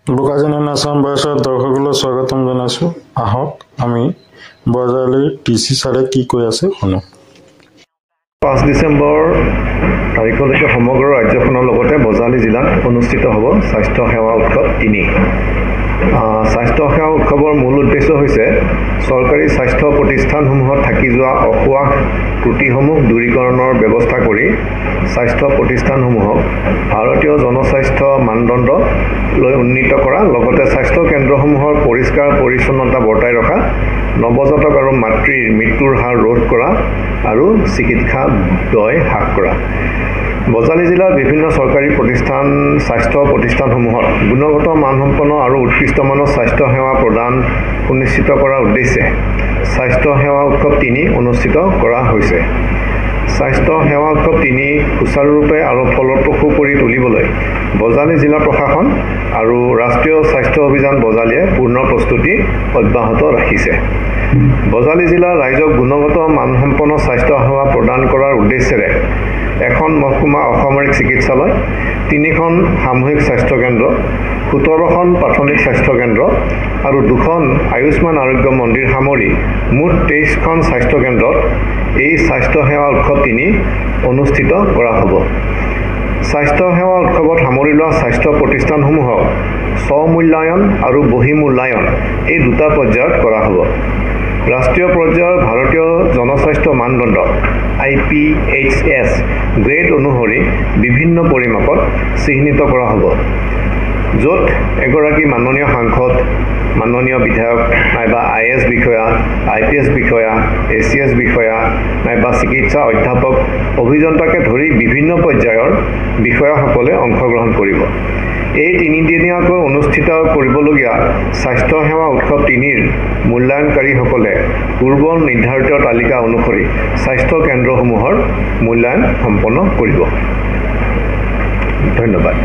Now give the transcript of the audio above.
বোকাজানী আসাম বয়সৰ দৰ্শকলৈ স্বাগতম জনাইছো। আহক আমি বজালীৰ টিচি ছাৰে কি কৈ আছে শুনো। 5 ডিসেম্বৰ তাৰিখলৈকে সমগ্ৰ ৰাজ্যখনৰ লগতে বজালী জিলাত অনুষ্ঠিত হ'ব স্বাস্থ্য সেৱা উৎসৱ 3। স্বাস্থ্য সেৱা উৎসৱৰ মূল উদ্দেশ্য হৈছে চৰকাৰী স্বাস্থ্য প্ৰতিষ্ঠানসমূহত থাকি যোৱা অসুৱাহ ত্ৰুটিসমূহ দূৰীকৰণৰ ব্যৱস্থা কৰি স্বাস্থ্য প্ৰতিষ্ঠানসমূহক ভাৰতীয় জনস্বাস্থ্য মানদণ্ড লৈ উন্নীত কৰা, লগতে স্বাস্থ্য কেন্দ্ৰসমূহৰ পৰিষ্কাৰ পৰিচ্ছন্নতা বৰ্তাই ৰখা, নৱজাতক আৰু মাতৃৰ মৃত্যুৰ হাৰ ৰোধ কৰা আৰু চিকিৎসা ব্যয় হ্ৰাস কৰা। বজালী জিলাৰ বিভিন্ন চৰকাৰী স্বাস্থ্য প্ৰতিষ্ঠানসমূহত গুণগত মানসম্পন্ন আৰু উৎকৃষ্ট মানৰ স্বাস্থ্য সেৱা প্ৰদান সুনিশ্চিত কৰাৰ উদ্দেশ্যে স্বাস্থ্য সেৱা উৎসৱ 3 অনুষ্ঠিত কৰা হৈছে। স্বাস্থ্য সেৱা উৎসৱ 3 সুচাৰুৰূপে আৰু ফলপ্ৰসূ কৰি তুলিবলৈ বজালী জিলা প্ৰশাসন আৰু ৰাষ্ট্ৰীয় স্বাস্থ্য অভিযান বজালীয়ে পূৰ্ণ প্ৰস্তুতি অব্যাহত ৰাখিছে। বজালী জিলাৰ ৰাইজক গুণগত মানসম্পন্ন স্বাস্থ্য সেৱা প্ৰদান কৰাৰ উদ্দেশ্যেৰে এখন মহকুমা অসামৰিক চিকিৎসালয়, 3খন সামূহিক স্বাস্থ্য কেন্দ্ৰ, 17খন প্ৰাথমিক স্বাস্থ্য কেন্দ্ৰ আৰু 2খন আয়ুষ্মান আৰোগ্য মন্দিৰ সামৰি মুঠ 23খন স্বাস্থ্য কেন্দ্ৰত এই স্বাস্থ্য সেৱা উৎসৱ 3 অনুষ্ঠিত কৰা হ'ব। স্বাস্থ্য সেৱা উৎসৱত সামৰি লোৱা স্বাস্থ্য প্ৰতিষ্ঠানসমূহক স্ব-মূল্যায়ন আৰু বহি-মূল্যায়ন এই দুটা পৰ্যায়ত কৰা হ'ব। ৰাষ্ট্ৰীয় পৰ্যায়ৰ ভাৰতীয় জনস্বাস্থ্য মানদণ্ড IPHS গ্ৰেড অনুসৰি বিভিন্ন পৰিমাপত চিহ্নিত কৰা হ'ব, য'ত এগৰাকী মাননীয় সাংসদ, মাননীয় বিধায়ক নাইবা IAS বিষয়া, IPS বিষয়া, ACS বিষয়া নাইবা চিকিৎসা অধ্যাপক, অভিযন্তাকে ধৰি বিভিন্ন পৰ্যায়ৰ বিষয়াসকলে অংশগ্ৰহণ কৰিব। এই 3 দিনীয়াকৈ অনুষ্ঠিত কৰিবলগীয়া স্বাস্থ্য সেৱা উৎসৱ 3ৰ মূল্যায়নকাৰীসকলে পূৰ্বৰ নিৰ্ধাৰিত তালিকা অনুসৰি স্বাস্থ্য কেন্দ্ৰসমূহৰ মূল্যায়ন সম্পন্ন কৰিব। ধন্যবাদ।